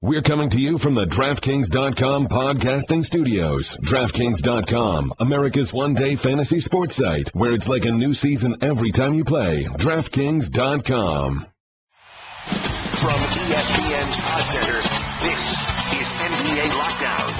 We're coming to you from the DraftKings.com podcasting studios. DraftKings.com, America's one-day fantasy sports site, where it's like a new season every time you play. DraftKings.com. From ESPN's Pod Center, this is NBA Lockdown.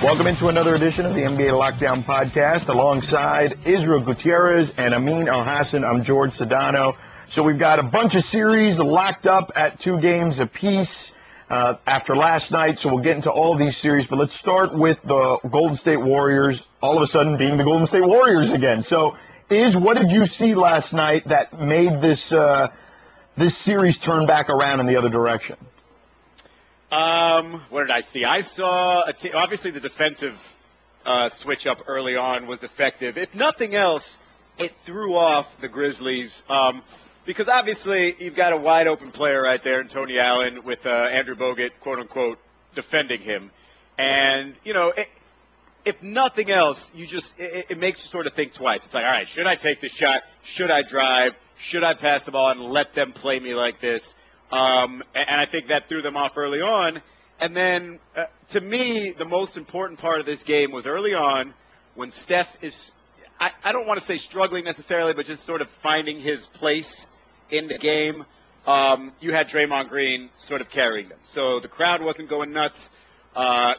Welcome into another edition of the NBA Lockdown podcast. Alongside Israel Gutierrez and Amin Elhassan, I'm Jorge Sedano. So we've got a bunch of series locked up at 2 games apiece after last night, so we'll get into all these series. But let's start with the Golden State Warriors all of a sudden being the Golden State Warriors again. So, what did you see last night that made this series turn back around in the other direction? What did I see? I saw, obviously the defensive switch up early on was effective. If nothing else, it threw off the Grizzlies. Because obviously you've got a wide open player right there in Tony Allen with Andrew Bogut, quote unquote, defending him. And, if nothing else, it makes you sort of think twice. It's like, all right, should I take the shot? Should I drive? Should I pass the ball and let them play me like this? And I think that threw them off early on. And then, to me, the most important part of this game was early on when Steph is, I don't want to say struggling necessarily, but just sort of finding his place in the game. You had Draymond Green sort of carrying them. So the crowd wasn't going nuts.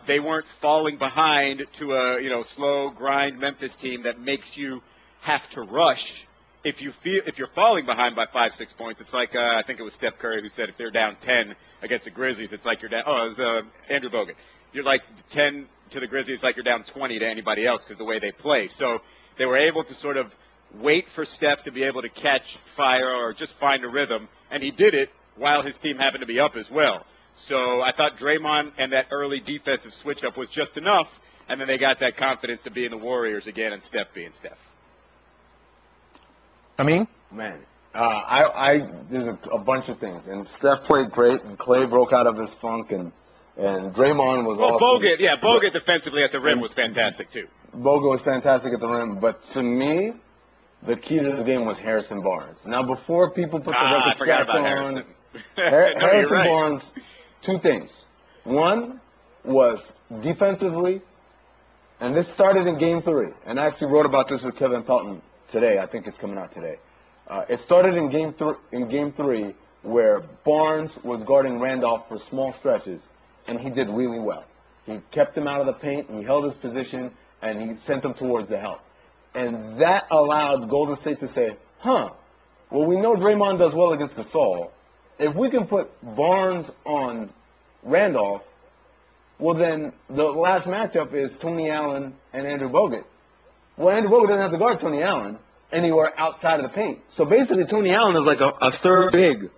They weren't falling behind to a, slow grind Memphis team that makes you have to rush. If you're falling behind by 5-6 points, it's like I think it was Steph Curry who said if they're down 10 against the Grizzlies, it's like you're down. Oh, it was Andrew Bogut. You're like 10 to the Grizzlies, it's like you're down 20 to anybody else because the way they play. So they were able to sort of wait for Steph to be able to catch fire or just find a rhythm, and he did it while his team happened to be up as well. So I thought Draymond and that early defensive switch-up was just enough, and then they got that confidence to be in the Warriors again and Steph being Steph. I mean? Man, there's a bunch of things. And Steph played great, and Clay broke out of his funk, and Draymond was awesome. Bogut defensively at the rim was fantastic, too. Bogut was fantastic at the rim, but to me, the key to this game was Harrison Barnes. Now, before people put the record scratch on, Harrison. Harrison Right. Barnes, 2 things. One was defensively, and this started in Game 3, and I actually wrote about this with Kevin Pelton today. I think it's coming out today. It started in Game 3 where Barnes was guarding Randolph for small stretches, and he did really well. He kept him out of the paint, he held his position, and he sent him towards the help. And that allowed Golden State to say, well, we know Draymond does well against Gasol. If we can put Barnes on Randolph, well, then the last matchup is Tony Allen and Andrew Bogut. Well, Andrew Bogut doesn't have to guard Tony Allen anywhere outside of the paint. So basically, Tony Allen is like a third big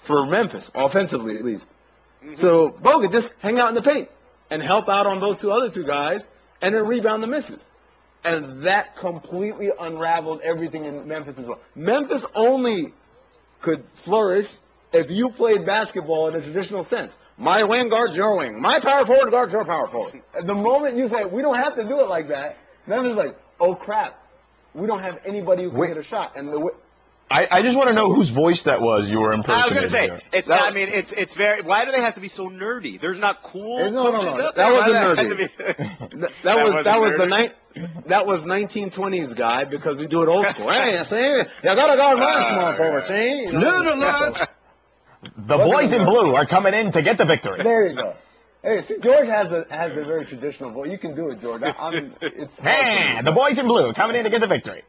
for Memphis, offensively at least. Mm-hmm. So Bogut just hang out in the paint and help out on those other two guys and then rebound the misses. And that completely unraveled everything in Memphis as well. Memphis only could flourish if you played basketball in a traditional sense. My wing guards your wing. My power forward guards your power forward. The moment you say, we don't have to do it like that, Memphis is like, oh, crap. We don't have anybody who can hit a shot. And I just want to know whose voice that was you were impersonating. I was going to say, it's very, why do they have to be so nerdy? There's not cool No. That wasn't nerdy. That was 1920s guy because we do it old school. Hey, see? You got to guard my small forward, see? The boys in blue are coming in to get the victory. There you go. Hey, see, George has a very traditional voice. You can do it, George. The boys in blue coming in to get the victory.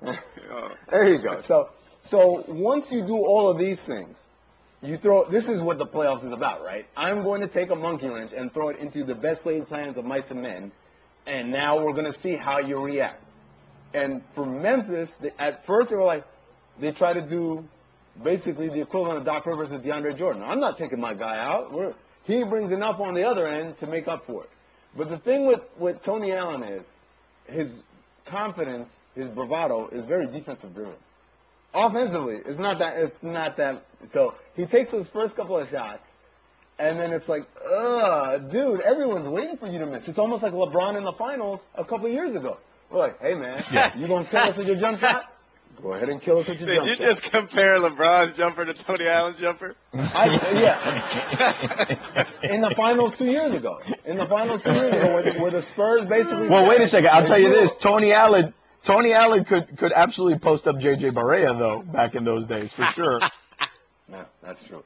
There you go. So once you do all of these things, this is what the playoffs is about, right? I'm going to take a monkey wrench and throw it into the best laid plans of mice and men, and now we're going to see how you react. And for Memphis, at first they tried to do basically the equivalent of Doc Rivers with DeAndre Jordan. I'm not taking my guy out. He brings enough on the other end to make up for it. But the thing with Tony Allen is his confidence, his bravado is very defensive driven. Offensively, it's not that. So he takes those first couple of shots, and then it's like, dude, everyone's waiting for you to miss. It's almost like LeBron in the finals a couple of years ago. We're like, hey, man, you going to tell us with your jump shot? Go ahead and kill us with your jump Did you shot. just compare LeBron's jumper to Tony Allen's jumper? Yeah. In the finals 2 years ago. Where the Spurs basically. Well, wait a second. I'll tell you this. Tony Allen could absolutely post up J.J. Barea, though, back in those days, for sure. No, that's true.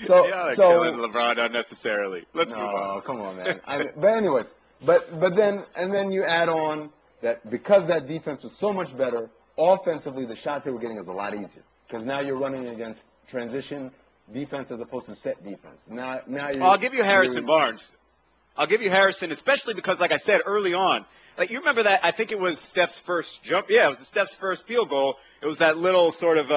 Killing LeBron unnecessarily. Let's move on. Oh, come on, man. But anyways, but then you add on that because that defense was so much better, offensively the shots they were getting is a lot easier because now you're running against transition defense as opposed to set defense. Now I'll give you Harrison Barnes. I'll give you Harrison, especially because, like I said early on, like you remember that I think it was Steph's first jump. Yeah, it was Steph's first field goal. It was that little sort of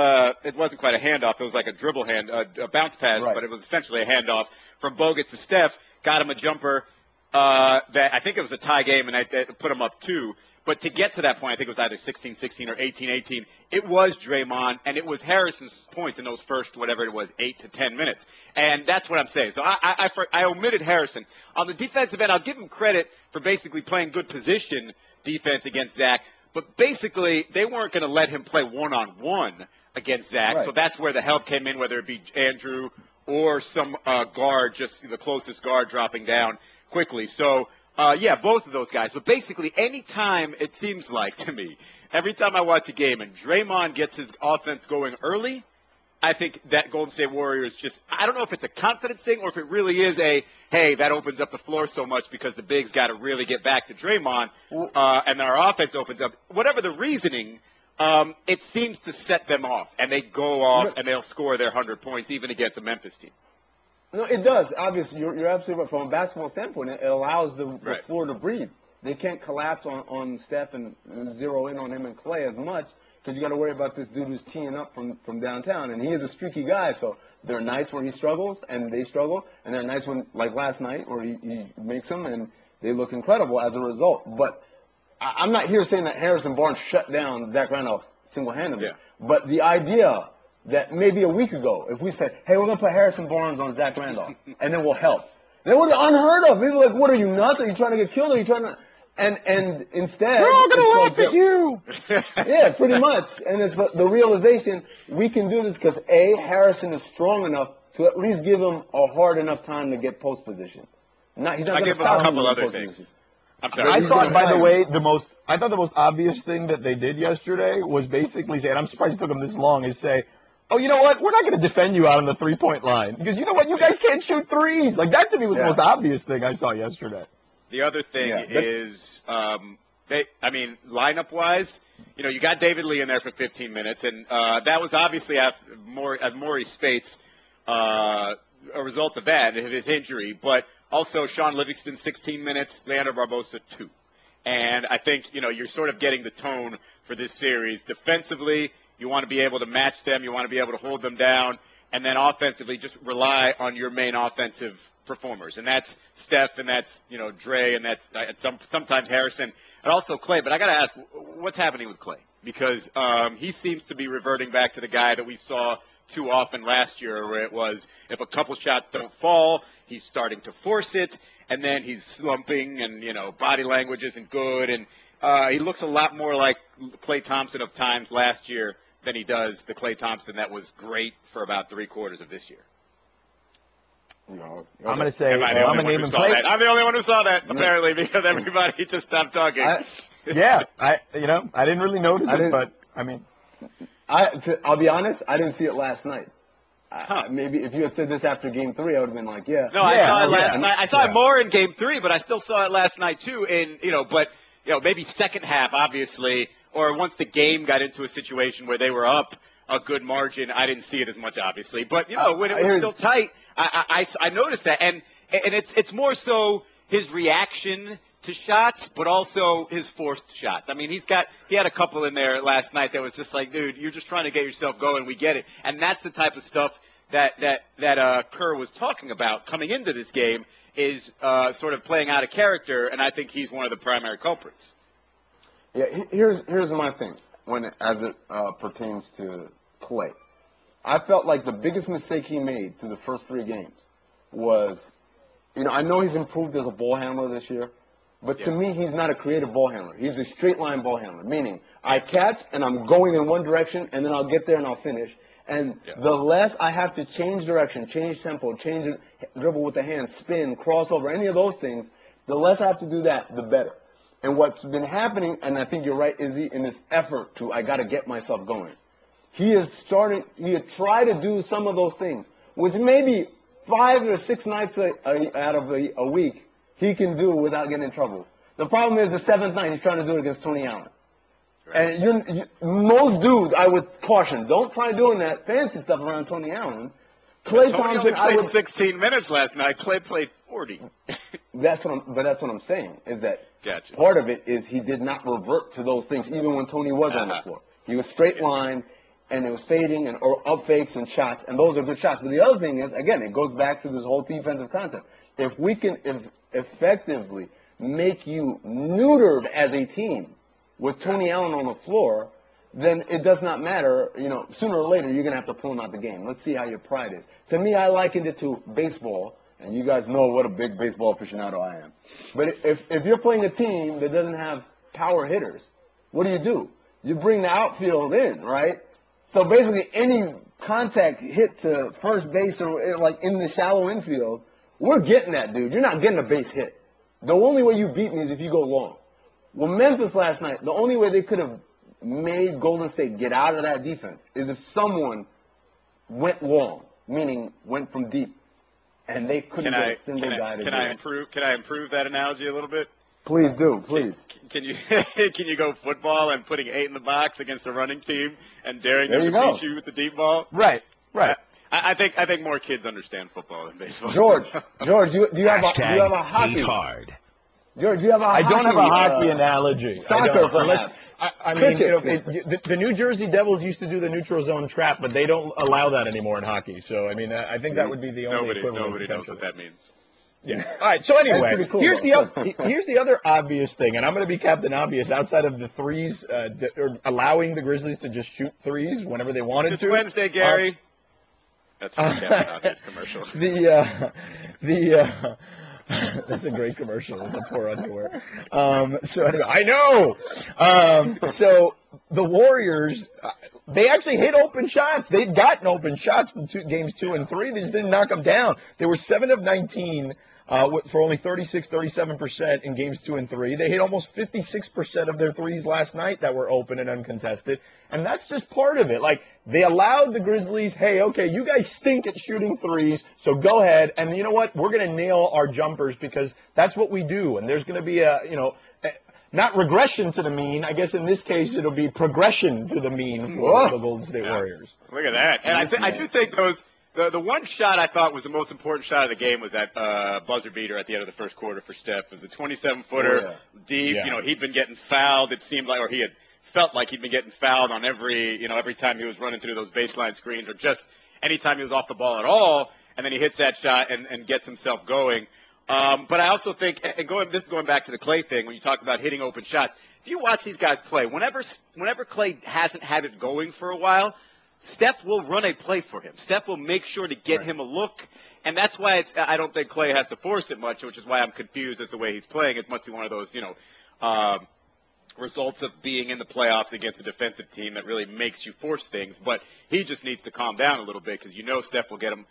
it wasn't quite a handoff. It was like a dribble a bounce pass, right. But it was essentially a handoff from Bogut to Steph. Got him a jumper that I think it was a tie game, and I put him up 2. But to get to that point, I think it was either 16-16 or 18-18. It was Draymond, and it was Harrison's points in those first, whatever it was, 8 to 10 minutes. And that's what I'm saying. So I omitted Harrison. On the defensive end, I'll give him credit for basically playing good position defense against Zach. But basically, they weren't going to let him play one-on-one against Zach. Right. So that's where the help came in, whether it be Andrew or some guard, just the closest guard dropping down quickly. So, yeah, both of those guys. But basically, any time it seems like to me, every time I watch a game and Draymond gets his offense going early, I think that Golden State Warriors just – I don't know if it's a confidence thing or if it really is hey, that opens up the floor so much because the bigs got to really get back to Draymond and our offense opens up. Whatever the reasoning, it seems to set them off, and they go off and they'll score their 100 points even against a Memphis team. No, it does. Obviously, you're absolutely right. From a basketball standpoint, it allows the floor to breathe. They can't collapse on Steph and zero in on him and Clay as much because you got to worry about this dude who's teeing up from downtown. And he is a streaky guy, so there are nights where he struggles and they struggle, and there are nights when, like last night, where he makes them and they look incredible as a result. But I'm not here saying that Harrison Barnes shut down Zach Randolph single-handedly. Yeah. But the idea that maybe a week ago, if we said, hey, we're going to put Harrison Barnes on Zach Randolph, and then we'll help. That would be unheard of. People are like, what, are you nuts? Are you trying to get killed? Are you trying to... And instead... We're all going to laugh at you! Yeah, pretty much. And it's the realization, we can do this because, A, Harrison is strong enough to at least give him a hard enough time to get post position. He's not I give him a couple other things. I'm sorry. I thought, by the way, the most obvious thing that they did yesterday was basically say, and I'm surprised it took them this long, is say, oh, you know what? We're not going to defend you out on the three-point line because you know what? You guys can't shoot threes. Like that to me was the most obvious thing I saw yesterday. The other thing is, lineup-wise, you got David Lee in there for 15 minutes, and that was obviously after Maury Spates, a result of that, of his injury. But also Sean Livingston, 16 minutes, Leandro Barbosa, 2. And I think, you're sort of getting the tone for this series. Defensively, you want to be able to match them. You want to be able to hold them down. And then offensively, just rely on your main offensive performers. And that's Steph, and that's, Dre, and that's sometimes Harrison, and also Clay. But I got to ask, what's happening with Clay? Because he seems to be reverting back to the guy that we saw too often last year, where it was if a couple shots don't fall, he's starting to force it, and then he's slumping, and, body language isn't good. And he looks a lot more like Klay Thompson of times last year than he does the Klay Thompson that was great for about 3/4 of this year. No. I'm going to say, I'm the only one who saw that, apparently, because everybody just stopped talking. I didn't really notice it, but, I'll be honest, I didn't see it last night. Maybe if you had said this after Game 3, I would have been like, yeah. No, I saw it last night. I saw it more in Game 3, but I still saw it last night, too. And, maybe second half, obviously, or once the game got into a situation where they were up a good margin, I didn't see it as much, obviously. But, when it was still tight, I noticed that. And it's more so his reaction to shots, but also his forced shots. I mean, he had a couple in there last night that was just like, dude, you're just trying to get yourself going. We get it. And that's the type of stuff that Kerr was talking about coming into this game, is sort of playing out of character, and I think he's one of the primary culprits. Yeah, here's my thing as it pertains to Clay. I felt like the biggest mistake he made through the first 3 games was, I know he's improved as a ball handler this year, But to me, he's not a creative ball handler. He's a straight line ball handler, meaning I catch and I'm going in one direction and then I'll get there and I'll finish. And the less I have to change direction, change tempo, change it, dribble with the hand, spin, crossover, any of those things, the less I have to do that, the better. And what's been happening, and I think you're right, Izzy, in this effort I got to get myself going. He has tried to do some of those things, which maybe 5 or 6 nights out of a week he can do without getting in trouble. The problem is the 7th night he's trying to do it against Tony Allen. Right. And most dudes, I would caution, don't try doing that fancy stuff around Tony Allen. Klay Thompson played 16 minutes last night. Klay played 40. That's what I'm saying, is that part of it is he did not revert to those things even when Tony was on the floor. He was straight line, and it was fading or up fakes and shots, and those are good shots. But the other thing is, again, it goes back to this whole defensive concept. If we can effectively make you neutered as a team with Tony Allen on the floor, then it does not matter. Sooner or later, you're going to have to pull him out the game. Let's see how your pride is. To me, I likened it to baseball, and you guys know what a big baseball aficionado I am. But if you're playing a team that doesn't have power hitters, what do? You bring the outfield in, right? So basically, any contact hit to first base or like in the shallow infield, we're getting that, dude. You're not getting a base hit. The only way you beat me is if you go long. Well, Memphis last night, the only way they could have made Golden State get out of that defense is if someone went long, meaning went from deep, and they couldn't get a single guy to do it. Can I improve that analogy a little bit? Please do, please. Can you go football and putting 8 in the box against a running team and daring them to beat you with the deep ball? Right. I think more kids understand football than baseball. George, do you have a hockey? Hard. George, do you have a hockey? I don't have a hockey analogy. Soccer, perhaps. I mean, the New Jersey Devils used to do the neutral zone trap, but they don't allow that anymore in hockey. So, I mean, I think that would be the only equivalent. Nobody knows what that means. Yeah. All right. So anyway, cool, here's the other obvious thing, and I'm going to be Captain Obvious outside of the threes, or allowing the Grizzlies to just shoot threes whenever they wanted to. It's Wednesday, Gary. That's the Captain Obvious commercial. That's a great commercial. It's a poor underwear. So anyway, I know. So the Warriors, they actually hit open shots. They'd gotten open shots in games 2 and 3. They just didn't knock them down. They were 7 of 19 for only 37% in games 2 and 3. They hit almost 56% of their threes last night that were open and uncontested. And that's just part of it. Like, they allowed the Grizzlies, hey, okay, you guys stink at shooting threes, so go ahead. And you know what? We're going to nail our jumpers because that's what we do. And there's going to be not regression to the mean. I guess in this case it'll be progression to the mean for the Golden State Warriors. Look at that. And I do think the one shot I thought was the most important shot of the game was that buzzer beater at the end of the first quarter for Steph. It was a 27-footer deep. Yeah. He'd been getting fouled. It seemed like, or he had felt like he'd been getting fouled on every time he was running through those baseline screens or just any time he was off the ball at all. And then he hits that shot and gets himself going. But I also think, this is going back to the Klay thing, when you talk about hitting open shots, if you watch these guys play, whenever Klay hasn't had it going for a while, Steph will run a play for him. Steph will make sure to get him a look, and that's why I don't think Klay has to force it much, which is why I'm confused as to the way he's playing. It must be one of those, results of being in the playoffs against a defensive team that really makes you force things. But he just needs to calm down a little bit because Steph will get him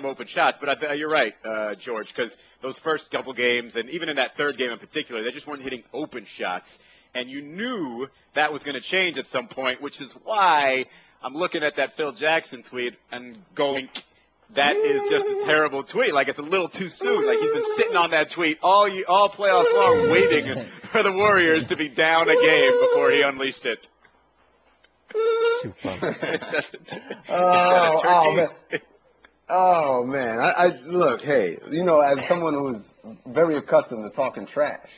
open shots. But you're right, George, because those first couple games, and even in that third game in particular, they just weren't hitting open shots. And you knew that was going to change at some point, which is why I'm looking at that Phil Jackson tweet and going, that is just a terrible tweet. Like, it's a little too soon. Like, he's been sitting on that tweet all playoffs long, waiting for the Warriors to be down a game before he unleashed it. Too fun. Oh man! I look. Hey, as someone who's very accustomed to talking trash.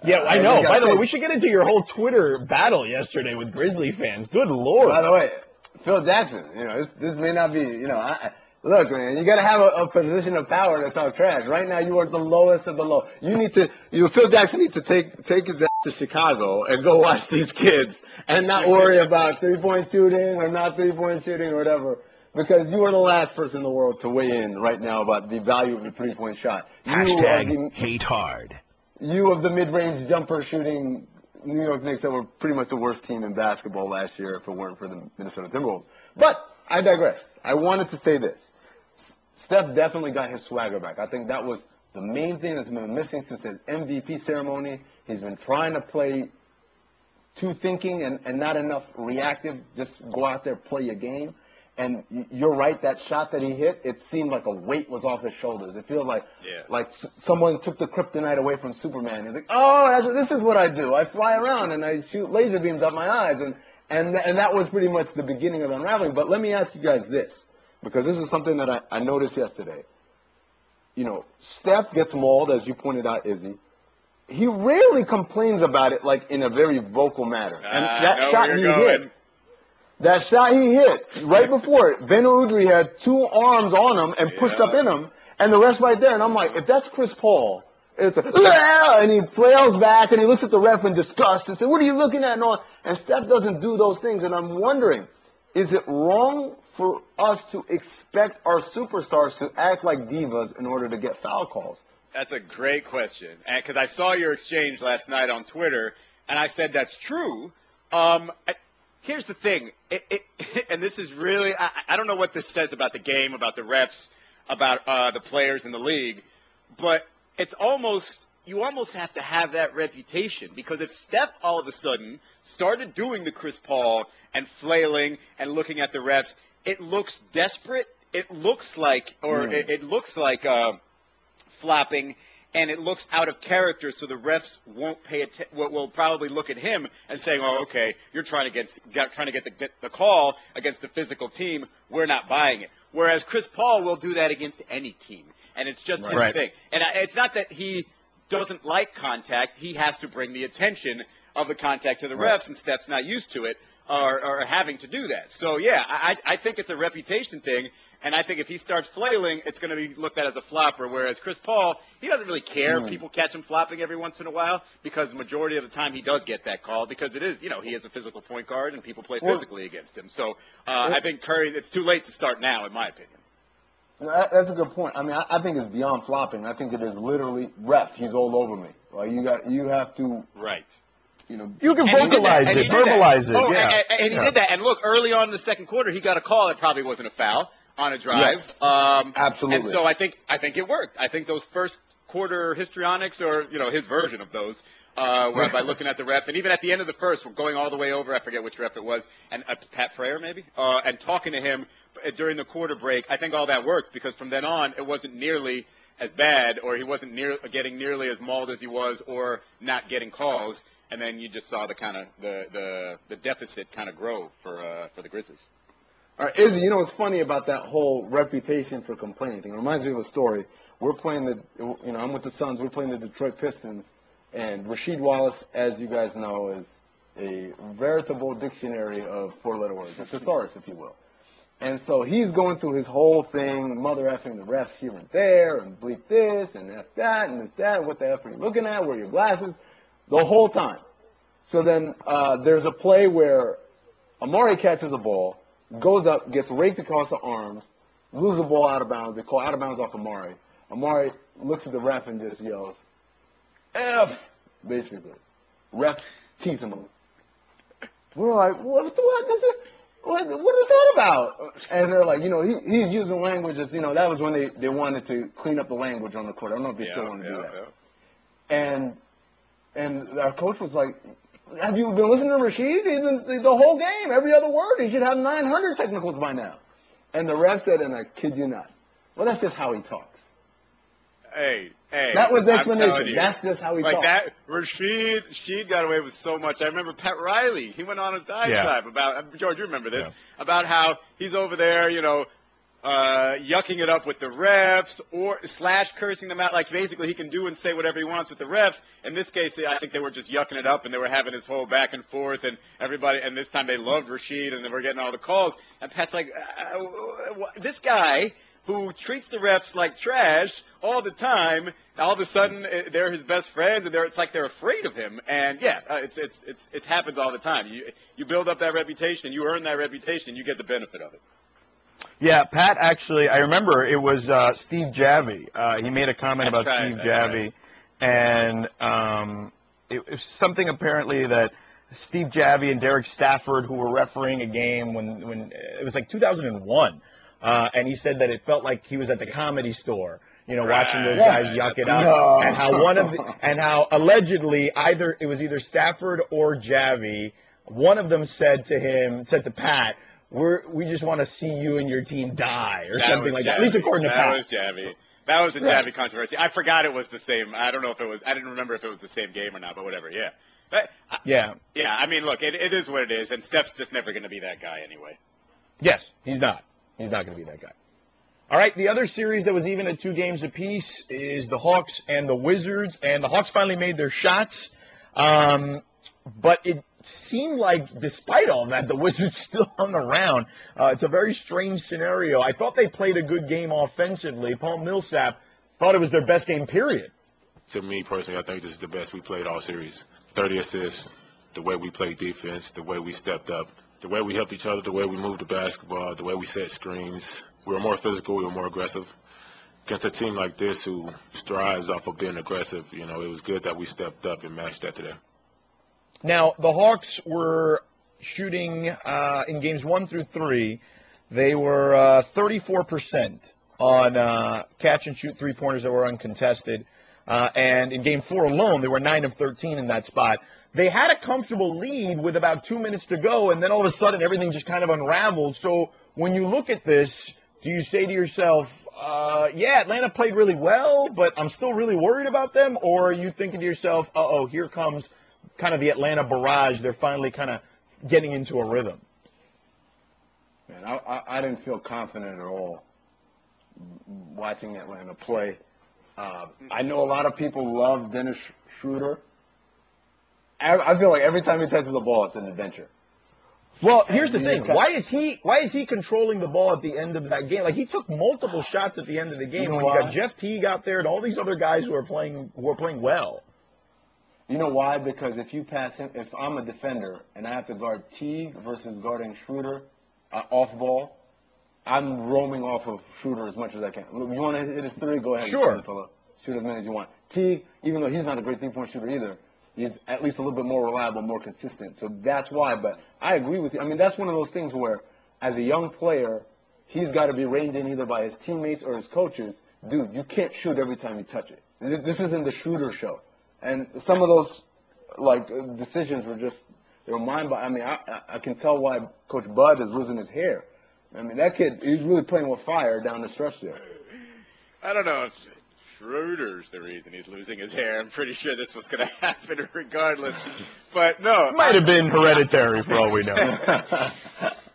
Yeah, I know. By the way, we should get into your whole Twitter battle yesterday with Grizzly fans. Good Lord. By the way, Phil Jackson, this may not be, look, man, you got to have a position of power to talk trash. Right now, you are the lowest of the low. Phil Jackson needs to take his ass to Chicago and go watch these kids and not worry about 3-point shooting or not 3-point shooting or whatever. because you are the last person in the world to weigh in right now about the value of the three-point shot. Hate hard. You of the mid-range jumper shooting New York Knicks that were pretty much the worst team in basketball last year if it weren't for the Minnesota Timberwolves. But I digress. I wanted to say this. Steph definitely got his swagger back. I think that was the main thing that's been missing since his MVP ceremony. He's been trying to play too thinking and not enough reactive. Just go out there, play your game. And you're right, that shot that he hit, it seemed like a weight was off his shoulders. It feels like someone took the kryptonite away from Superman. He's like, oh, this is what I do. I fly around and I shoot laser beams out my eyes. And that was pretty much the beginning of unraveling. But let me ask you guys this, because this is something that I noticed yesterday. You know, Steph gets mauled, as you pointed out, Izzy. He rarely complains about it, like, in a very vocal manner. And that shot he hit right before it, Ben Udry had two arms on him and pushed up in him, and the rest right there. And I'm like, if that's Chris Paul, it's and he flails back and he looks at the ref in disgust and says, what are you looking at? And Steph doesn't do those things. And I'm wondering, is it wrong for us to expect our superstars to act like divas in order to get foul calls? That's a great question. Because I saw your exchange last night on Twitter, and I said that's true. Here's the thing, and this is really, I don't know what this says about the game, about the refs, about the players in the league, but it's almost, you almost have to have that reputation, because if Steph all of a sudden started doing the Chris Paul and flailing and looking at the refs, it looks desperate, it looks like, it looks like flopping, and it looks out of character, so the refs won't pay will probably look at him and saying, "Oh, okay, you're trying to get the call against the physical team. We're not buying it." Whereas Chris Paul will do that against any team, and it's just his thing. And it's not that he doesn't like contact; he has to bring the attention of the contact to the refs, and Steph's not used to it or having to do that. So yeah, I think it's a reputation thing. And I think if he starts flailing, it's going to be looked at as a flopper, whereas Chris Paul, he doesn't really care if people catch him flopping every once in a while, because the majority of the time he does get that call, because it is, he is a physical point guard and people play physically against him. So I think Curry, it's too late to start now, in my opinion. That's a good point. I mean, I think it's beyond flopping. I think it is literally, ref, he's all over me. Like, you have to. Right. You can vocalize it, verbalize it. And he did that. And look, early on in the second quarter, he got a call that probably wasn't a foul on a drive. Yes, absolutely. And so I think it worked. I think those first quarter histrionics, or his version of those, were by looking at the refs, and even at the end of the first, we're going all the way over. I forget which ref it was, and Pat Frayer maybe, and talking to him during the quarter break. I think all that worked, because from then on, it wasn't nearly as bad, or he wasn't getting nearly as mauled as he was, or not getting calls. And then you just saw the kind of the deficit kind of grow for the Grizzlies. All right, Izzy, what's funny about that whole reputation for complaining thing? It reminds me of a story. We're playing I'm with the Suns. We're playing the Detroit Pistons, and Rasheed Wallace, as you guys know, is a veritable dictionary of four-letter words, a thesaurus, if you will. And so he's going through his whole thing, mother effing the refs here and there, and bleep this, and F that, and this, that, what the F are you looking at, where are your glasses, the whole time. So then there's a play where Amari catches the ball, goes up, gets raked across the arms, loses the ball out of bounds. They call out of bounds off Amari. Amari looks at the ref and just yells, F, basically. Ref teases him. We're like, what is that about? And they're like, he's using language as, that was when they wanted to clean up the language on the court. I don't know if they still want to do that. Yeah. And our coach was like, have you been listening to Rasheed? He's been the whole game, every other word. He should have 900 technicals by now. And the ref said, and I kid you not, well, that's just how he talks. Hey. That was the explanation. That's just how he talks. Like that, Rasheed got away with so much. I remember Pat Riley. He went on a diatribe about, George, you remember this, about how he's over there, yucking it up with the refs / cursing them out. Like, basically he can do and say whatever he wants with the refs. In this case, I think they were just yucking it up, and they were having this whole back and forth, and everybody, and this time they loved Rasheed, and they were getting all the calls. And Pat's like, this guy who treats the refs like trash all the time, all of a sudden they're his best friends, and it's like they're afraid of him. And it happens all the time. You build up that reputation, you earn that reputation, you get the benefit of it. Yeah, Pat, actually, I remember it was Steve Javie. He made a comment about Steve Javie, and it was something apparently that Steve Javie and Derek Stafford, who were refereeing a game when it was like 2001, and he said that it felt like he was at the Comedy Store, watching those guys yuck it up, and how allegedly it was either Stafford or Javie. One of them said to Pat, we just want to see you and your team die, or something like that. At least according to Pat. That was Javie. That was the Javie controversy. I forgot it was the same. I don't know if it was. I didn't remember if it was the same game or not, but whatever. Yeah. Yeah. I mean, look, it is what it is, and Steph's just never going to be that guy anyway. Yes, he's not. He's not going to be that guy. All right, the other series that was even at 2 games apiece is the Hawks and the Wizards, and the Hawks finally made their shots, but it seemed like, despite all that, the Wizards still hung around. It's a very strange scenario. I thought they played a good game offensively. Paul Millsap thought it was their best game, period. To me, personally, I think this is the best we played all series. 30 assists, the way we played defense, the way we stepped up, the way we helped each other, the way we moved the basketball, the way we set screens. We were more physical, we were more aggressive. Against a team like this who strives off of being aggressive, it was good that we stepped up and matched that today. Now, the Hawks were shooting in games 1 through 3. They were 34% on catch-and-shoot three-pointers that were uncontested. And in Game 4 alone, they were 9 of 13 in that spot. They had a comfortable lead with about 2 minutes to go, and then all of a sudden everything just kind of unraveled. So when you look at this, do you say to yourself, Atlanta played really well, but I'm still really worried about them? Or are you thinking to yourself, here comes kind of the Atlanta barrage. They're finally kind of getting into a rhythm? Man, I didn't feel confident at all watching Atlanta play. I know a lot of people love Dennis Schroeder. I feel like every time he touches the ball, it's an adventure. Well, here's the thing. Why is he controlling the ball at the end of that game? Like, he took multiple shots at the end of the game. When you got Jeff Teague out there and all these other guys who are playing well. You know why? Because if you pass him, if I'm a defender and I have to guard Teague versus guarding Schroeder off ball, I'm roaming off of Schroeder as much as I can. Look, you want to hit his three? Go ahead. Sure. Shoot as many as you want. Teague, even though he's not a great three-point shooter either, he's at least a little bit more reliable, more consistent. So that's why. But I agree with you. I mean, that's one of those things where, as a young player, he's got to be reined in either by his teammates or his coaches. Dude, you can't shoot every time you touch it. This isn't the Schroeder show. And some of those, decisions were just, they were mind-boggling. I mean, I can tell why Coach Bud is losing his hair. I mean, that kid, he's really playing with fire down the stretch there. I don't know if Schroeder's the reason he's losing his hair. I'm pretty sure this was going to happen regardless. But no. It might have been hereditary for all we know.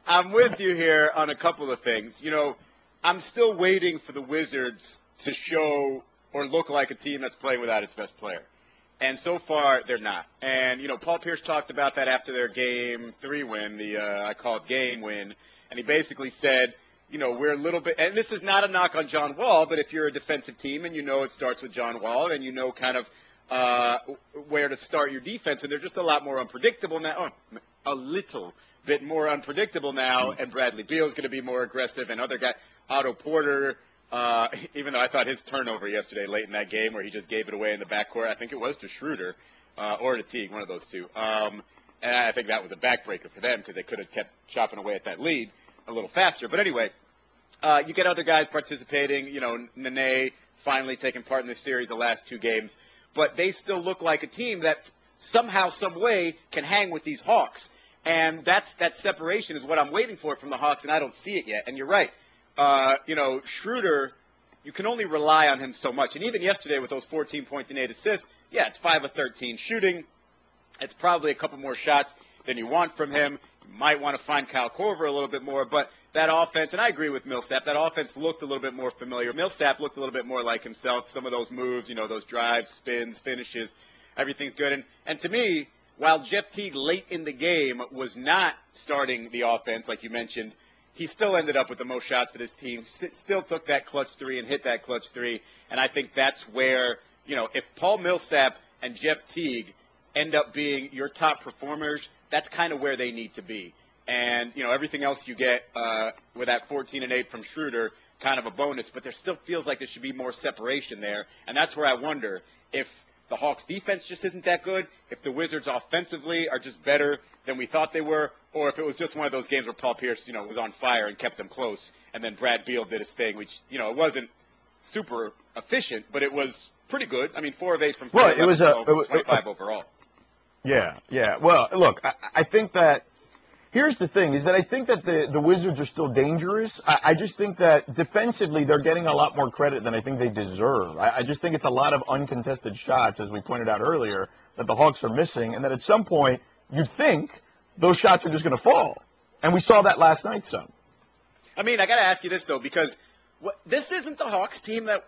I'm with you here on a couple of things. I'm still waiting for the Wizards to show or look like a team that's playing without its best player. And so far, they're not. And, Paul Pierce talked about that after their Game 3 win, I call it game win. And he basically said, we're a little bit – and this is not a knock on John Wall, but if you're a defensive team and it starts with John Wall and kind of where to start your defense, and they're just a lot more unpredictable now – a little bit more unpredictable now, and Bradley Beal's going to be more aggressive, and other guys – Otto Porter – even though I thought his turnover yesterday late in that game where he just gave it away in the backcourt, I think it was to Schroeder or to Teague, one of those two. And I think that was a backbreaker for them because they could have kept chopping away at that lead a little faster. But anyway, you get other guys participating. Nene finally taking part in this series the last 2 games. But they still look like a team that somehow, some way can hang with these Hawks. And that separation is what I'm waiting for from the Hawks, and I don't see it yet. And you're right. Schroeder, you can only rely on him so much. And even yesterday with those 14 points and 8 assists, it's 5 of 13 shooting. It's probably a couple more shots than you want from him. You might want to find Kyle Korver a little bit more. But that offense, and I agree with Millsap, that offense looked a little bit more familiar. Millsap looked a little bit more like himself. Some of those moves, those drives, spins, finishes, everything's good. And to me, while Jeff Teague late in the game was not starting the offense, like you mentioned, he still ended up with the most shots for this team, still took that clutch 3 and hit that clutch 3. And I think that's where, if Paul Millsap and Jeff Teague end up being your top performers, that's kind of where they need to be. and everything else you get with that 14-8 from Schroeder, kind of a bonus. But there still feels like there should be more separation there, and that's where I wonder if the Hawks defense just isn't that good, if the Wizards offensively are just better than we thought they were, or if it was just one of those games where Paul Pierce, was on fire and kept them close, and then Brad Beal did his thing, which, it wasn't super efficient, but it was pretty good. I mean, 4 of 8 from 3, well, it was 25 overall. Yeah. Well, look, I think that here's the thing, is that I think that the Wizards are still dangerous. I just think that defensively they're getting a lot more credit than I think they deserve. I just think it's a lot of uncontested shots, as we pointed out earlier, that the Hawks are missing, and that at some point you'd think those shots are just going to fall. And we saw that last night some. I mean, I got to ask you this, though, because this isn't the Hawks team that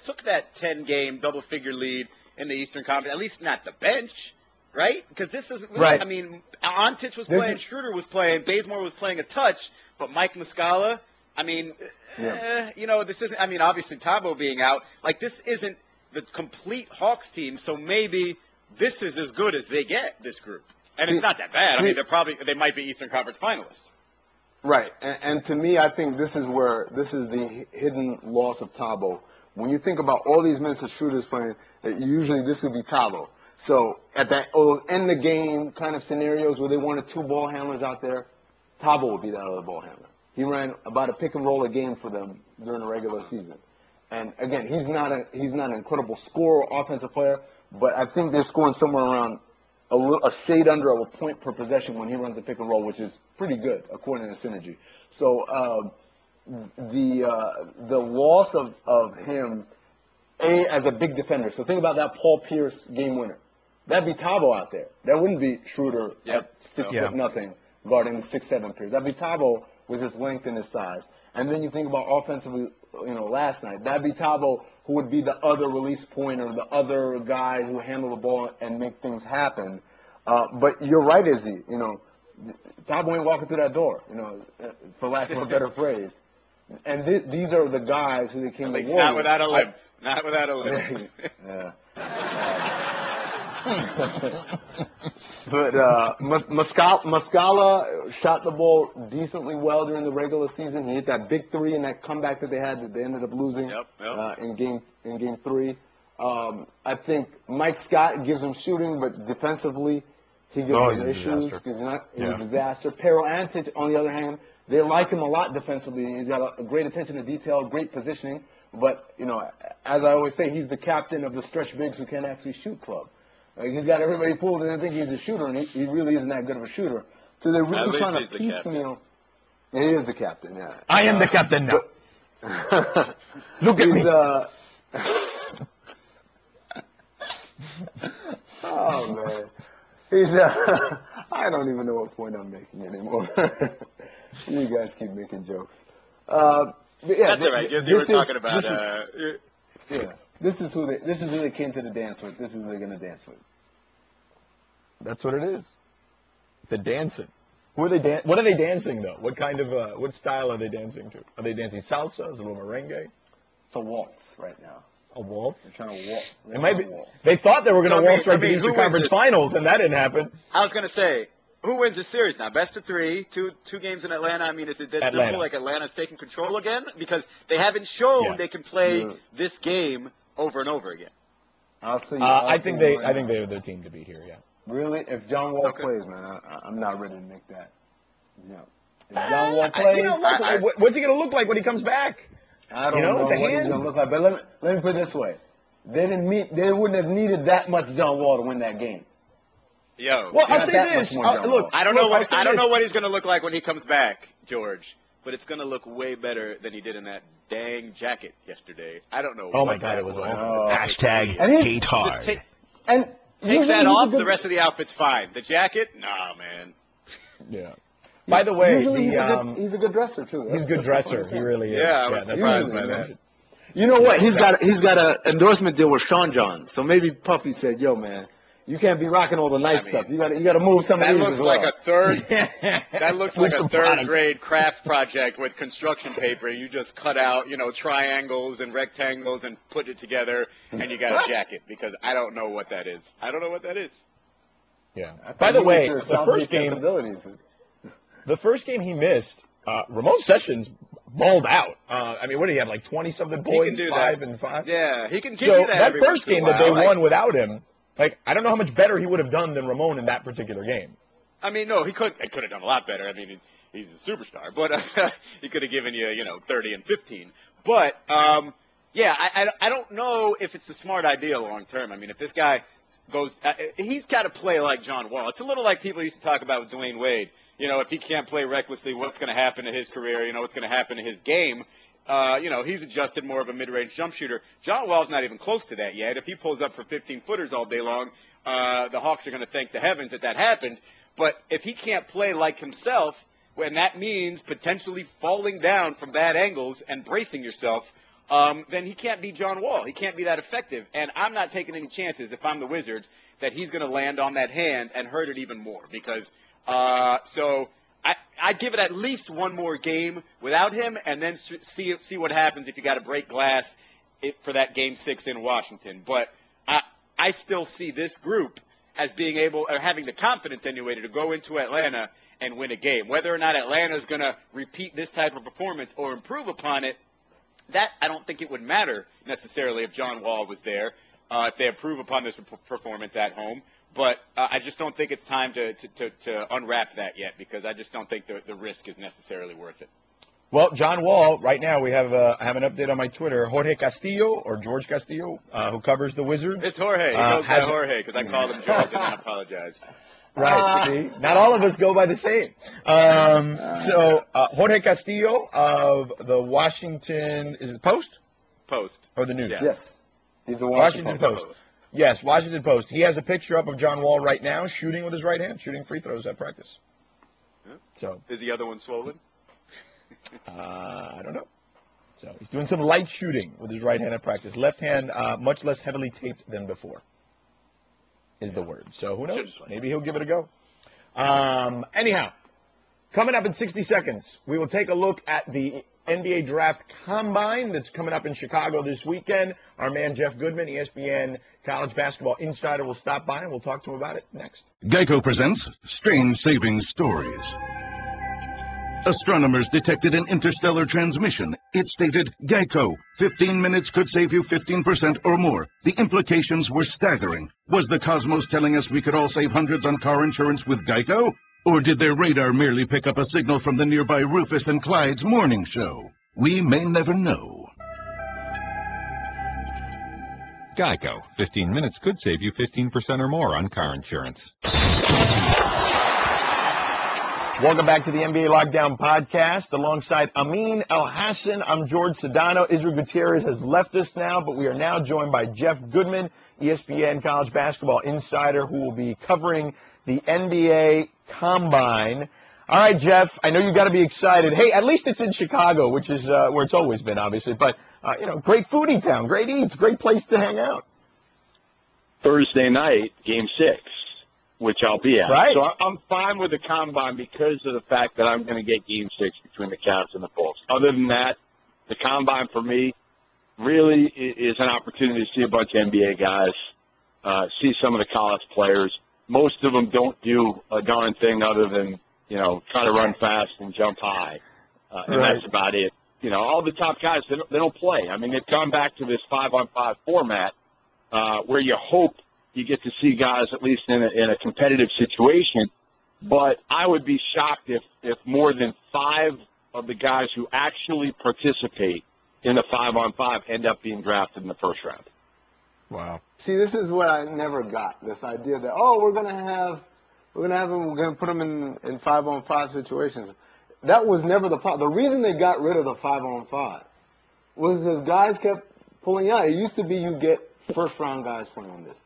took that 10-game double-figure lead in the Eastern Conference, at least not the bench. Right? Because this isn't really, right. I mean, Antich was playing, Schroeder was playing, Bazemore was playing a touch, but Mike Muscala, I mean, this isn't, I mean, obviously Tabo being out, like this isn't the complete Hawks team, so maybe this is as good as they get, this group. And it's not that bad. I mean, they might be Eastern Conference finalists. Right. And to me, I think this is the hidden loss of Tabo. When you think about all these minutes that Schroeder's playing, usually this would be Tabo. So at that end the game kind of scenarios where they wanted 2 ball handlers out there, Tabo would be that other ball handler. He ran about a pick and roll a game for them during the regular season. And again, he's not an incredible scorer or offensive player, but I think they're scoring somewhere around a shade under a point per possession when he runs the pick and roll, which is pretty good according to Synergy. So the loss of him as a big defender. So think about that Paul Pierce game winner. That'd be Tabo out there. That wouldn't be Schroeder at 6'0" guarding the 6'7" Pierce. That'd be Tabo with his length and his size. And then you think about offensively, last night. That'd be Tabo who would be the other release pointer, the other guy who handle the ball and make things happen. But you're right, Izzy. Tabo ain't walking through that door, for lack of a better phrase. And these are the guys who they came to war not without a limp. Not without a limp. Yeah. But Muscala shot the ball decently well during the regular season. He hit that big 3 in that comeback that they had that they ended up losing in game 3. I think Mike Scott gives him shooting, but defensively he gives him issues. He's a disaster. Pero Antich, on the other hand, they like him a lot defensively. He's got a great attention to detail, great positioning. But, as I always say, he's the captain of the stretch bigs who can't actually shoot club. He's got everybody fooled and they think he's a shooter, and he really isn't that good of a shooter. So they're really trying to piecemeal. He is the captain, yeah. I am the captain now. Look at me. Oh, man. I don't even know what point I'm making anymore. You guys keep making jokes. That's all right. You were talking about. This is who they came to the dance with. This is who they're gonna dance with. That's what it is. The dancing. Who are they? What are they dancing though? What kind of what style are they dancing to? Are they dancing salsa? Is it a merengue? It's a waltz right now. A waltz? They're trying to waltz. It might be. They thought they were going to waltz right to the Eastern Conference Finals, and that didn't happen. I was going to say, who wins the series now? Best of 3, two games in Atlanta. I mean, is it that simple? Like Atlanta's taking control again because they haven't shown they can play this game over and over again. I think they're the team to beat here. Yeah. Really? If John Wall plays, man, I'm not ready to make that. Yeah. If John Wall plays, what's he going to look like when he comes back? I don't know what he's going to look like. But let me put it this way: they wouldn't have needed that much John Wall to win that game. Yo, well, I'll say this. Look, I don't know what he's going to look like when he comes back, George. But it's going to look way better than he did in that dang jacket yesterday. I don't know. Oh my God, it was awful. Hashtag hate hard. Take that off. The rest of the outfit's fine. The jacket, nah, man. Yeah. By the way, he's a good dresser too. He's a good dresser. He really is. Yeah, I was surprised by that. You know what? He's got an endorsement deal with Sean John. So maybe Puffy said, "Yo, man, you can't be rocking all the nice stuff. You got to move some of these as well." That looks like a third grade craft project with construction paper. You just cut out, triangles and rectangles and put it together, and you got a jacket. Because I don't know what that is. Yeah. By the way, the first game. the first game he missed, Ramon Sessions balled out. I mean, what did he have, like 20-something points, 5 and 5? Yeah, he can give you that that first game that they won without him, like, I don't know how much better he would have done than Ramon in that particular game. I mean, no, he could have done a lot better. I mean, he's a superstar, but he could have given you, 30 and 15. But, yeah, I don't know if it's a smart idea long term. I mean, if this guy goes, he's got to play like John Wall. It's a little like people used to talk about with Dwayne Wade. If he can't play recklessly, what's going to happen to his career? What's going to happen to his game? He's adjusted more of a mid-range jump shooter. John Wall's not even close to that yet. If he pulls up for 15-footers all day long, the Hawks are going to thank the heavens that happened. But if he can't play like himself, and that means potentially falling down from bad angles and bracing yourself, then he can't be John Wall. He can't be that effective. And I'm not taking any chances, if I'm the Wizards, that he's going to land on that hand and hurt it even more. Because so I'd give it at least one more game without him, and then see what happens if you got to break glass for that Game 6 in Washington. But I still see this group as being able, or having the confidence anyway, to go into Atlanta and win a game. Whether or not Atlanta is going to repeat this type of performance or improve upon it, that I don't think it would matter necessarily if John Wall was there, if they improve upon this performance at home. But I just don't think it's time to unwrap that yet, because I just don't think the risk is necessarily worth it. Well, John Wall, right now we have an update on my Twitter. Jorge Castillo, or George Castillo, who covers the Wizards. It's Jorge. He goes by Jorge because I called him George and then apologized. Right. See, not all of us go by the same. Jorge Castillo of the Washington, is it Post? Post. Or the News? Yeah. Yes. He's the Washington Post. Yes, Washington Post. He has a picture up of John Wall right now shooting with his right hand, shooting free throws at practice. Yeah. So is the other one swollen? I don't know. So he's doing some light shooting with his right hand at practice. Left hand, much less heavily taped than before, is the word. So who knows? Maybe he'll give it a go. Anyhow, coming up in 60 seconds, we will take a look at the NBA Draft Combine that's coming up in Chicago this weekend. Our man Jeff Goodman, ESPN College Basketball Insider, will stop by and we'll talk to him about it next. Geico presents Strange Saving Stories. Astronomers detected an interstellar transmission. It stated, Geico, 15 minutes could save you 15% or more. The implications were staggering. Was the cosmos telling us we could all save hundreds on car insurance with Geico? Or did their radar merely pick up a signal from the nearby Rufus and Clyde's morning show? We may never know. Geico. 15 minutes could save you 15% or more on car insurance. Welcome back to the NBA Lockdown Podcast. Alongside Amin Elhassan, I'm Jorge Sedano. Israel Gutierrez has left us now, but we are now joined by Jeff Goodman, ESPN College Basketball Insider, who will be covering the NBA Combine. All right, Jeff, I know you've got to be excited. Hey, at least it's in Chicago, which is where it's always been, obviously. But, great foodie town, great eats, great place to hang out. Thursday night, Game 6. Which I'll be at. Right. So I'm fine with the Combine because of the fact that I'm going to get Game 6 between the Cavs and the Bulls. Other than that, the Combine for me really is an opportunity to see a bunch of NBA guys, see some of the college players. Most of them don't do a darn thing other than, try to run fast and jump high. And that's about it. All the top guys, they don't play. I mean, they've gone back to this 5-on-5 format where you hope you get to see guys at least in a competitive situation. But I would be shocked if more than 5 of the guys who actually participate in the 5-on-5 end up being drafted in the first round. Wow. See, this is what I never got, this idea that, we're going to put them in 5-on-5 situations. That was never the problem. The reason they got rid of the 5-on-5 was because guys kept pulling out. It used to be you get first-round guys playing on this.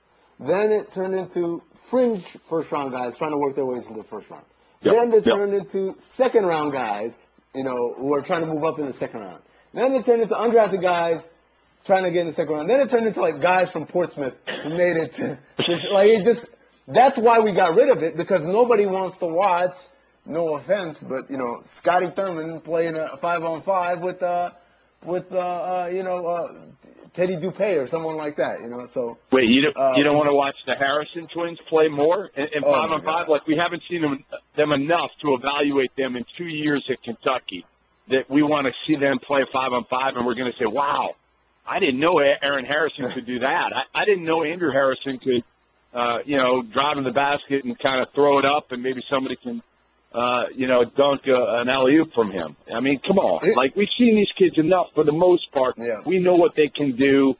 Then it turned into fringe first-round guys trying to work their ways into the first round. Then they turned into second-round guys, who are trying to move up in the second round. Then it turned into undrafted guys trying to get in the second round. Then it turned into, guys from Portsmouth who made it to that's why we got rid of it, because nobody wants to watch, no offense, but, Scotty Thurman playing a 5-on-5 with Teddy Dupay or someone like that, you know. So wait, you don't want to watch the Harrison twins play more in 5-on-5? Like, we haven't seen them enough to evaluate them in 2 years at Kentucky that we want to see them play 5-on-5, and we're going to say, wow, I didn't know Aaron Harrison could do that. I didn't know Andrew Harrison could, drive in the basket and kind of throw it up, and maybe somebody can, dunk an alley-oop from him. I mean, come on. Like, we've seen these kids enough for the most part. Yeah. We know what they can do.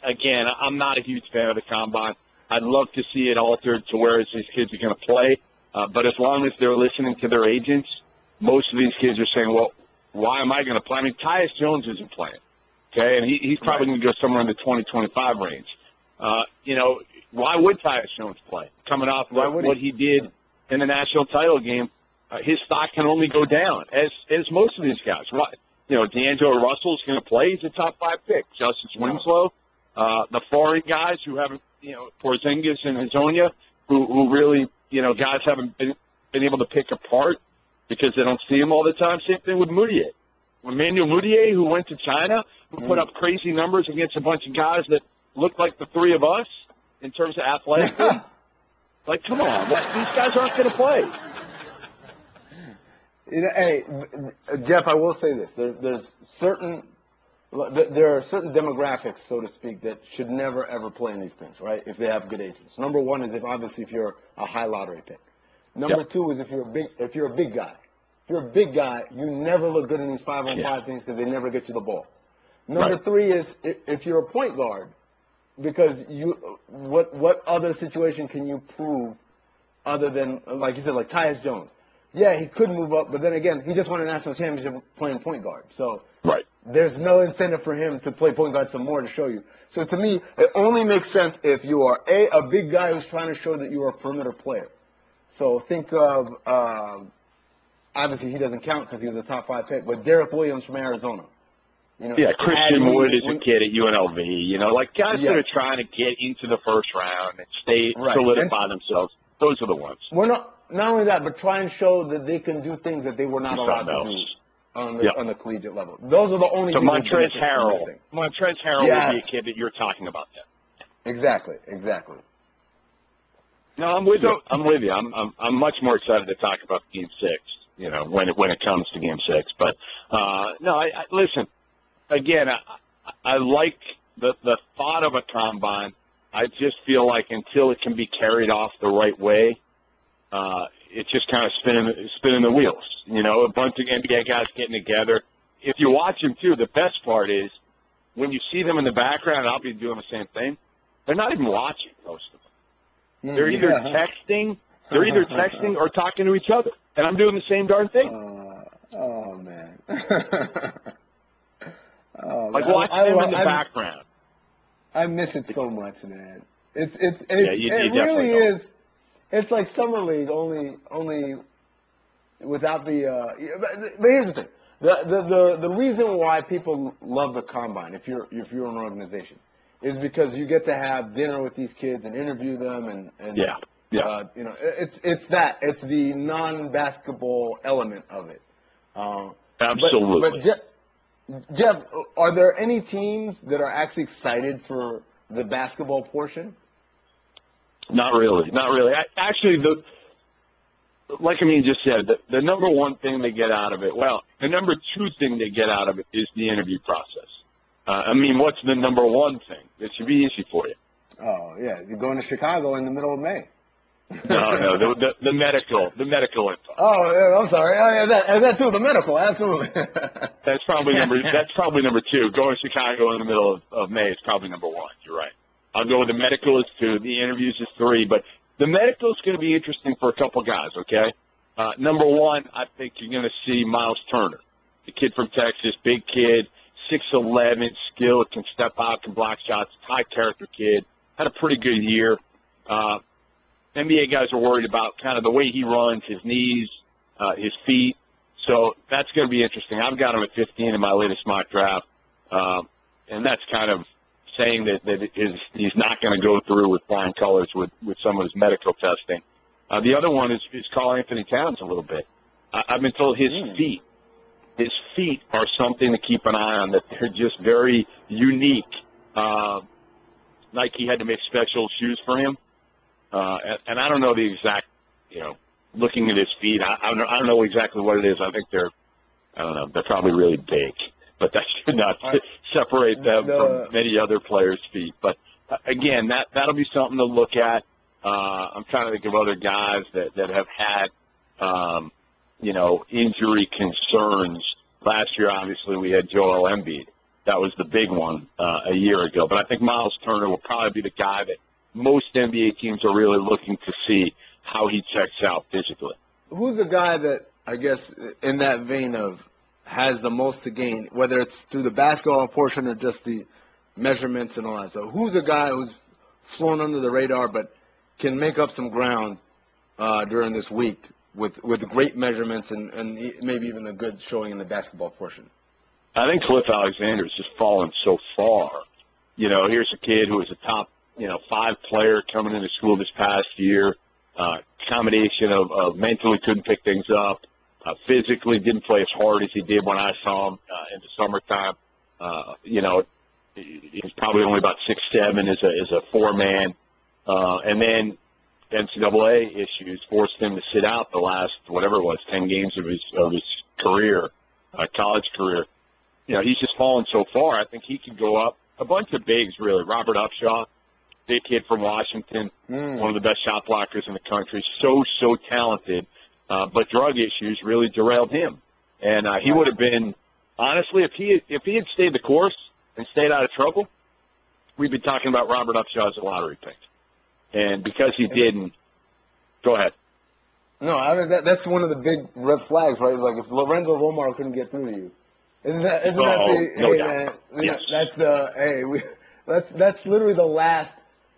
Again, I'm not a huge fan of the Combine. I'd love to see it altered to where these kids are going to play. But as long as they're listening to their agents, most of these kids are saying, well, why am I going to play? I mean, Tyus Jones isn't playing, okay? And he's probably going to go somewhere in the 20-25 range. Why would Tyus Jones play? Coming off what he did in the national title game, his stock can only go down, as most of these guys. D'Angelo Russell's going to play. He's a top 5 pick. Justice Winslow, the foreign guys who haven't, Porzingis and Hazonia, who really, guys haven't been able to pick apart because they don't see him all the time. Same thing with Moutier. Emmanuel Moutier, who went to China, who put up crazy numbers against a bunch of guys that looked like the three of us in terms of athletic. Like, come on. These guys aren't going to play. Hey, Jeff, I will say this. There are certain demographics, so to speak, that should never, ever play in these things, right, if they have good agents. Number one is if you're a high lottery pick. Number two is if you're a big guy. If you're a big guy, you never look good in these 5-on-5 things because they never get you the ball. Number three is if you're a point guard, because what other situation can you prove other than, like you said, like Tyus Jones? Yeah, he could move up, but then again, he just won a national championship playing point guard. So there's no incentive for him to play point guard some more to show you. So to me, it only makes sense if you are, a big guy who's trying to show that you are a perimeter player. So think of, obviously he doesn't count because he was a top 5 pick, but Derek Williams from Arizona. Christian Wood is a kid at UNLV. Like guys that are trying to get into the first round and solidify themselves. Those are the ones. We're not only that, but try and show that they can do things that they were not allowed to do on the collegiate level. Those are the only. So Montrezl Harrell would be a kid that you're talking about. Then. Exactly. No, I'm with you. I'm much more excited to talk about Game 6. When it comes to Game 6. But listen. Again, I like the thought of a combine. I just feel like until it can be carried off the right way, it's just kind of spinning the wheels. A bunch of NBA guys getting together. If you watch them, too, the best part is when you see them in the background, I'll be doing the same thing, they're not even watching, most of them. They're either texting or talking to each other. And I'm doing the same darn thing. Oh, man. Watch them in the background. I miss it so much, man. It really is. It's like summer league, only without the. But here's the thing: the reason why people love the combine, if you're an organization, is because you get to have dinner with these kids and interview them, and it's the non-basketball element of it. Absolutely. But Jeff, are there any teams that are actually excited for the basketball portion? Not really. Actually, like Amin just said, the number one thing they get out of it, the number two thing they get out of it is the interview process. What's the number one thing? It should be easy for you. Oh, yeah. You're going to Chicago in the middle of May. No, the medical info. Oh, yeah, I'm sorry. Oh, yeah, that too, the medical, absolutely. That's probably number two. Going to Chicago in the middle of May is probably number one. You're right. I'll go with the medical is 2, the interviews is 3, but the medical is going to be interesting for a couple guys, okay? Number one, I think you're going to see Miles Turner, the kid from Texas, big kid, 6'11", skilled, can step out, can block shots, high character kid, had a pretty good year. NBA guys are worried about kind of the way he runs, his knees, his feet. So that's going to be interesting. I've got him at 15 in my latest mock draft, and that's kind of saying that he's not going to go through with flying colors with some of his medical testing. The other one is Karl Anthony Towns a little bit. I've been told his feet his feet are something to keep an eye on, that they're just very unique. Nike had to make special shoes for him. And I don't know the exact, looking at his feet, I don't know exactly what it is. I think they're probably really big. But that should not separate them from many other players' feet. But, again, that'll be something to look at. I'm trying to think of other guys that have had, injury concerns. Last year, obviously, we had Joel Embiid. That was the big one a year ago. But I think Miles Turner will probably be the guy that most NBA teams are really looking to see how he checks out physically. Who's the guy that, I guess, in that vein of has the most to gain, whether it's through the basketball portion or just the measurements and all that? So who's the guy who's flown under the radar but can make up some ground during this week with great measurements and maybe even a good showing in the basketball portion? I think Cliff Alexander's just fallen so far. Here's a kid who was a top, 5 player coming into school this past year. Combination of mentally couldn't pick things up. Physically didn't play as hard as he did when I saw him in the summertime. He's probably only about 6'7" as a 4-man. And then NCAA issues forced him to sit out the last, 10 games of his career, college career. He's just fallen so far. I think he could go up. A bunch of bigs, really. Robert Upshaw, big kid from Washington, one of the best shot blockers in the country. So talented. But drug issues really derailed him. And he would have been, honestly, if he had stayed the course and stayed out of trouble, we'd be talking about Robert Upshaw as a lottery pick. And because he didn't, go ahead. No, that's one of the big red flags, right? Like if Lorenzo Romar couldn't get through to you. That's literally the last.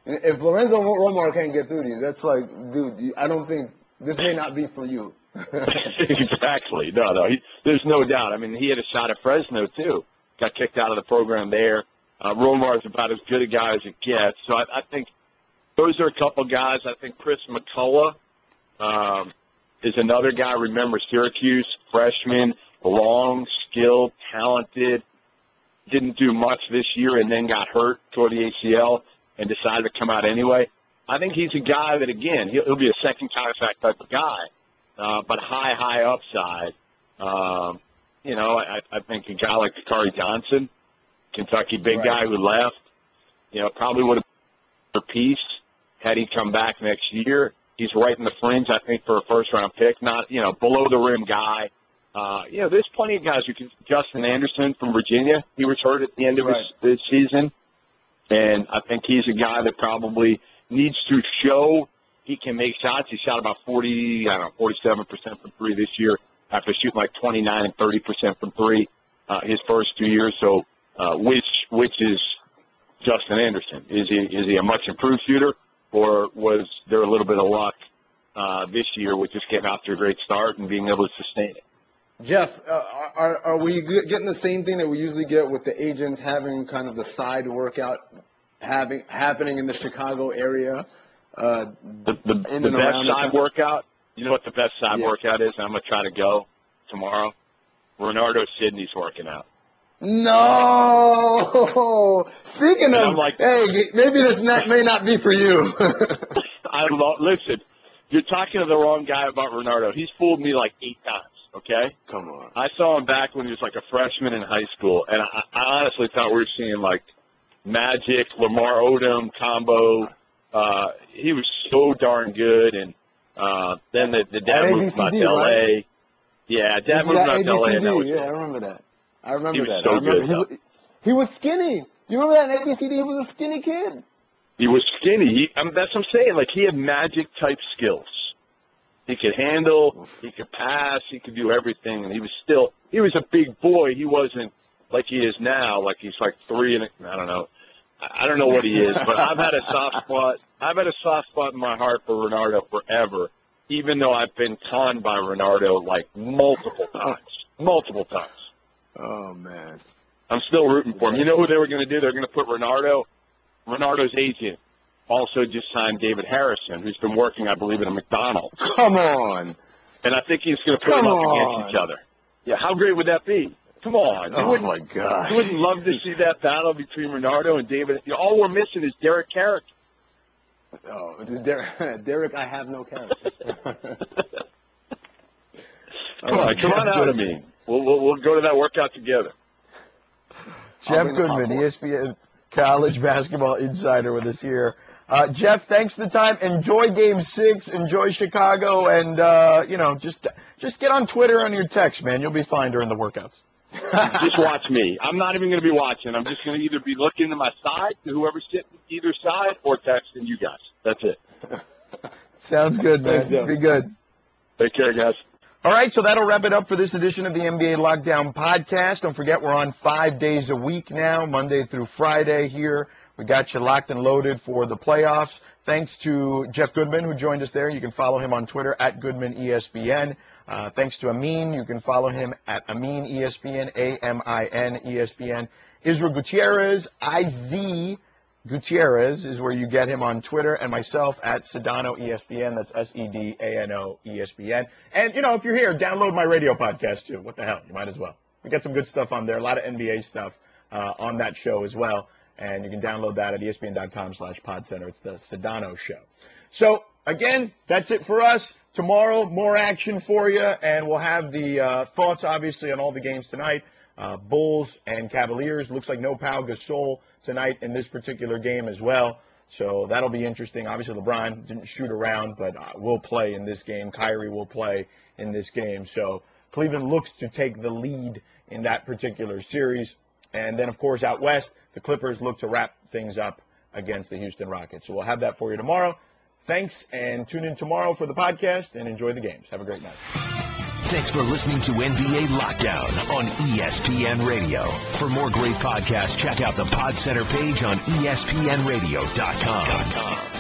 If Lorenzo Romar can't get through to you, that's like, dude, I don't think this may not be for you. Exactly. No. There's no doubt. I mean, he had a shot at Fresno too. Got kicked out of the program there. Romar's about as good a guy as it gets. So I think those are a couple guys. I think Chris McCullough is another guy. Remember, Syracuse, freshman, long, skilled, talented, didn't do much this year and then got hurt toward the ACL and decided to come out anyway. I think he's a guy that, again, he'll be a second contract type of guy, but high upside. I think a guy like Kakari Johnson, Kentucky big guy who left, probably would have been a piece had he come back next year. He's right in the fringe, I think, for a first-round pick, not, below the rim guy. There's plenty of guys who can. Justin Anderson from Virginia, he was hurt at the end of his season. And I think he's a guy that probably needs to show he can make shots. He shot about 47% from three this year after shooting like 29 and 30% from three his first 2 years. So which is Justin Anderson? Is he a much improved shooter, or was there a little bit of luck this year with just getting off to a great start and being able to sustain it? Jeff, are we getting the same thing that we usually get with the agents having kind of the side workout happening in the Chicago area? The best side workout, you know what the best side workout is? I'm going to try to go tomorrow. Renardo Sidney's working out. No! Speaking of, hey, maybe this may not be for you. Listen, you're talking to the wrong guy about Renardo. He's fooled me like 8 times. Okay? Come on. I saw him back when he was like a freshman in high school, and I honestly thought we were seeing like Magic, Lamar Odom combo. He was so darn good, and then the dad moved out to L.A. Right? Yeah, dad moved out to L.A. And that was I remember that. He was so good. He was skinny. You remember that in ABCD? He was a skinny kid. He was skinny. That's what I'm saying. Like, he had Magic-type skills. He could handle, he could pass, he could do everything, and he was a big boy. He wasn't like he is now, like he's like 3 and I don't know. I don't know what he is, but I've had a soft spot in my heart for Renardo forever, even though I've been conned by Renardo like multiple times. Oh, man. I'm still rooting for him. You know who they were going to do? They're going to put Renardo's agent. Also just signed David Harrison, who's been working, I believe, at a McDonald's. Come on. And I think he's going to put them up against each other. Yeah, how great would that be? Come on. Oh, my gosh. You wouldn't love to see that battle between Renardo and David. All we're missing is Derek Carrick. Oh, Derek, I have no character. Come on out of me. We'll go to that workout together. Jeff Goodman, ESPN College Basketball Insider with us here. Jeff, thanks for the time. Enjoy Game 6. Enjoy Chicago. And, just get on Twitter on your text, man. You'll be fine during the workouts. Just watch me. I'm not even going to be watching. I'm just going to either be looking to my side, to whoever's sitting either side, or texting you guys. That's it. Sounds good, man. Thanks, be good. Take care, guys. All right, so that'll wrap it up for this edition of the NBA Lockdown Podcast. Don't forget, we're on 5 days a week now, Monday through Friday here. We got you locked and loaded for the playoffs. Thanks to Jeff Goodman, who joined us there. You can follow him on Twitter at GoodmanESPN. Thanks to Amin. You can follow him at Amin ESPN, A-M-I-N ESPN. Israel Gutierrez, I-Z Gutierrez is where you get him on Twitter, and myself at Sedano ESPN. That's S-E-D-A-N-O ESPN. And, if you're here, download my radio podcast, too. What the hell? You might as well. We got some good stuff on there, a lot of NBA stuff on that show as well. And you can download that at ESPN.com/PodCenter. It's the Sedano Show. So, again, that's it for us. Tomorrow, more action for you, and we'll have the thoughts, obviously, on all the games tonight. Bulls and Cavaliers. Looks like no Pau Gasol tonight in this particular game as well. So that'll be interesting. Obviously, LeBron didn't shoot around, but will play in this game. Kyrie will play in this game. So Cleveland looks to take the lead in that particular series. And then, of course, out west, the Clippers look to wrap things up against the Houston Rockets. So we'll have that for you tomorrow. Thanks, and tune in tomorrow for the podcast, and enjoy the games. Have a great night. Thanks for listening to NBA Lockdown on ESPN Radio. For more great podcasts, check out the PodCenter page on ESPNRadio.com.